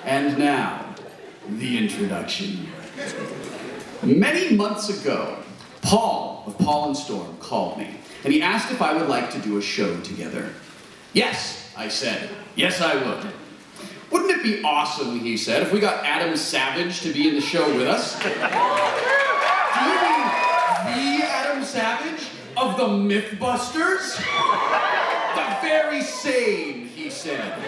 And now, the introduction. Many months ago, Paul of Paul and Storm called me, and he asked if I would like to do a show together. Yes, I said. Yes, I would. Wouldn't it be awesome, he said, if we got Adam Savage to be in the show with us? Do you mean the Adam Savage of the Mythbusters? The very same, he said.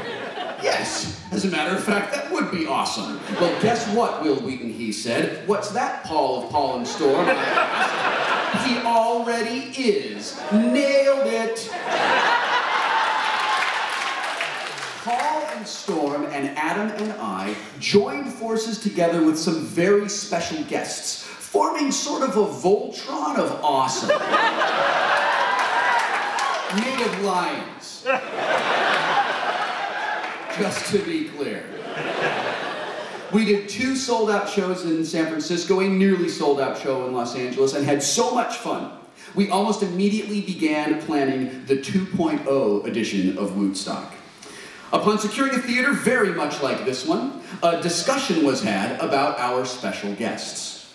Yes, as a matter of fact, that would be awesome. Well, guess what, Will Wheaton, he said. What's that, Paul of Paul and Storm? I asked. He already is. Nailed it. Paul and Storm and Adam and I joined forces together with some very special guests, forming sort of a Voltron of awesome. Made of lions. Just to be clear. We did 2 sold-out shows in San Francisco, a nearly sold-out show in Los Angeles, and had so much fun. We almost immediately began planning the 2.0 edition of W00tstock. Upon securing a theater very much like this one, a discussion was had about our special guests.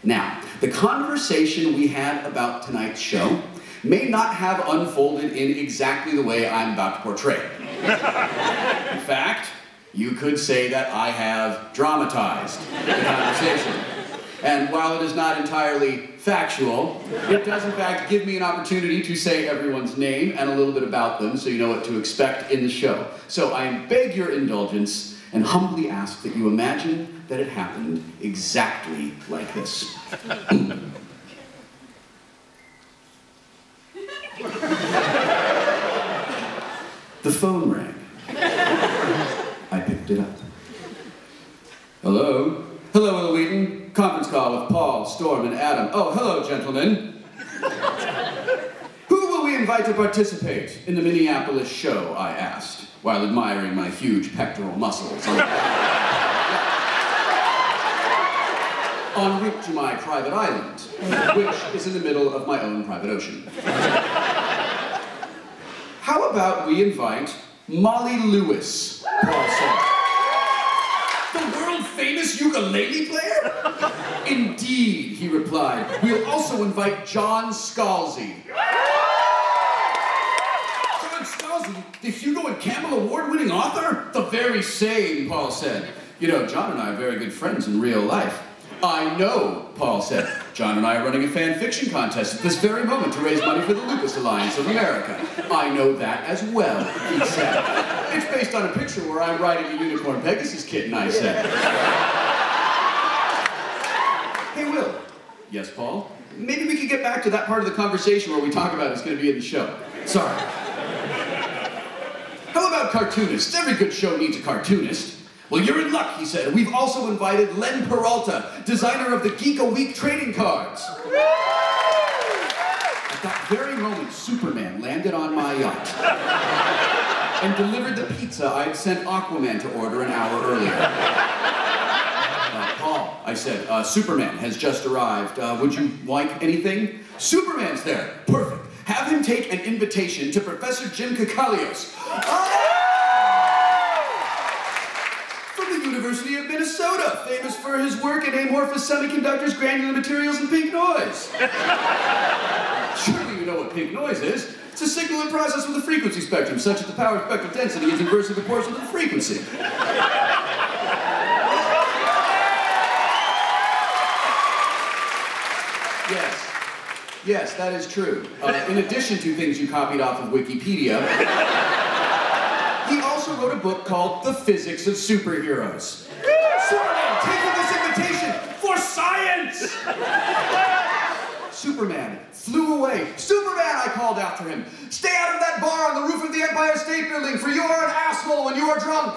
Now, the conversation we had about tonight's show may not have unfolded in exactly the way I'm about to portray it. In fact, you could say that I have dramatized the conversation. And while it is not entirely factual, it does in fact give me an opportunity to say everyone's name and a little bit about them so you know what to expect in the show. So I beg your indulgence and humbly ask that you imagine that it happened exactly like this. The phone rang. I picked it up. Hello? Hello, Will Wheaton. Conference call with Paul, Storm, and Adam. Oh, hello, gentlemen. Who will we invite to participate in the Minneapolis show, I asked, while admiring my huge pectoral muscles. En route to my private island, which is in the middle of my own private ocean. How about we invite Molly Lewis, Paul said. The world-famous ukulele player? Indeed, he replied. We'll also invite John Scalzi. John Scalzi, the Hugo and Campbell Award-winning author? The very same, Paul said. You know, John and I are very good friends in real life. I know, Paul said. John and I are running a fan fiction contest at this very moment to raise money for the Lupus Alliance of America. I know that as well, he said. It's based on a picture where I'm riding a unicorn Pegasus kitten, I said. Hey, Will. Yes, Paul? Maybe we could get back to that part of the conversation where we talk about who's going to be in the show. Sorry. How about cartoonists? Every good show needs a cartoonist. Well, you're in luck, he said. We've also invited Len Peralta, designer of the Geek a Week trading cards. At that very moment, Superman landed on my yacht and delivered the pizza I'd sent Aquaman to order an hour earlier. Paul, I said, Superman has just arrived. Would you like anything? Superman's there. Perfect. Have him take an invitation to Professor Jim Kakalios. University of Minnesota, famous for his work in amorphous semiconductors, granular materials, and pink noise. Surely you know what pink noise is. It's a signal and process with a frequency spectrum, such that the power spectral density is inversely proportional to the frequency. Yes, that is true. In addition to things you copied off of Wikipedia, he also wrote a book called The Physics of Superheroes. Superman, taking this invitation for science! Superman flew away. Superman, I called after him. Stay out of that bar on the roof of the Empire State Building, for you are an asshole and you are drunk.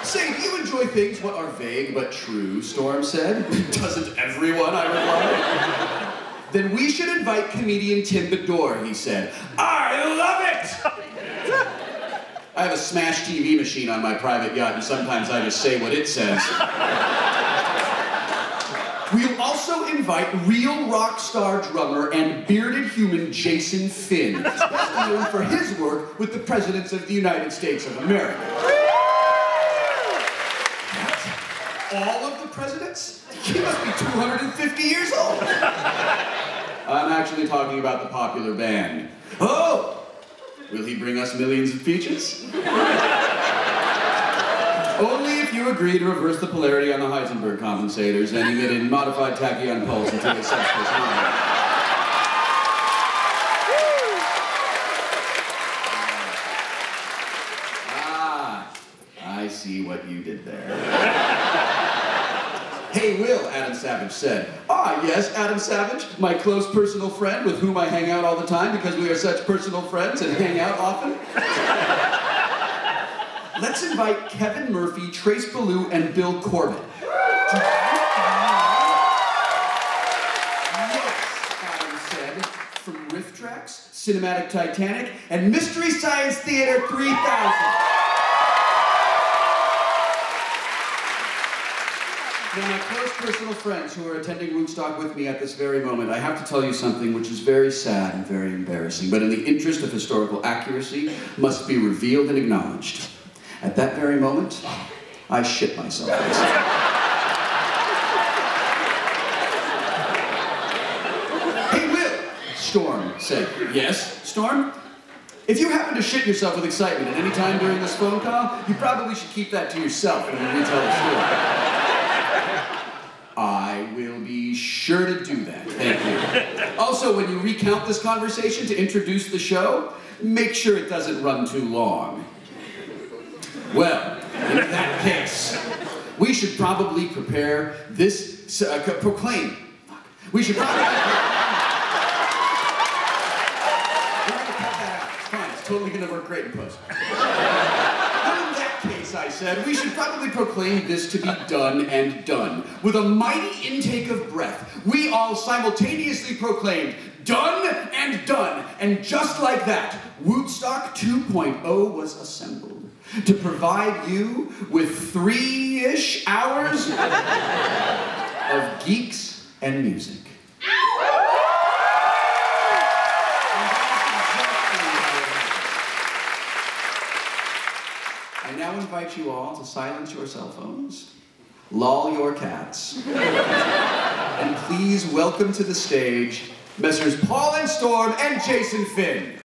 Say, do you enjoy things what are vague but true, Storm said. Doesn't everyone, I replied. Then we should invite comedian Tim Bedore, he said. I love it! I have a smash TV machine on my private yacht, and sometimes I just say what it says. We'll also also invite real rock star drummer and bearded human Jason Finn, best known for his work with the presidents of the United States of America. What? All of the presidents? He must be 250 years old. I'm actually talking about the popular band. Oh! Will he bring us millions of peaches? Only if you agree to reverse the polarity on the Heisenberg compensators and emit a modified tachyon pulse until a subspace line. Ah, I see what you did there. Hey, Will, Adam Savage said. Ah, yes, Adam Savage, my close personal friend with whom I hang out all the time because we are such personal friends and hang out often. Let's invite Kevin Murphy, Trace Ballou, and Bill Corbett. Yes, Adam said, from Riff Tracks, Cinematic Titanic, and Mystery Science Theater 3000. Now, my close personal friends who are attending Woodstock with me at this very moment, I have to tell you something which is very sad and very embarrassing, but in the interest of historical accuracy, must be revealed and acknowledged. At that very moment, I shit myself. Hey, Will, Storm said. Yes, Storm? If you happen to shit yourself with excitement at any time during this phone call, you probably should keep that to yourself when you retell the story. I will be sure to do that, thank you. Also, when you recount this conversation to introduce the show, make sure it doesn't run too long. Well, in that case, we should probably prepare this, proclaim. We should probably... We're gonna cut that out, it's fine, it's totally gonna work great in post. I said, we should probably proclaim this to be done and done. With a mighty intake of breath, we all simultaneously proclaimed, done and done. And just like that, Woodstock 2.0 was assembled to provide you with 3-ish hours of geeks and music. I now invite you all to silence your cell phones, lull your cats, and please welcome to the stage Messrs. Paul and Storm and Jason Finn.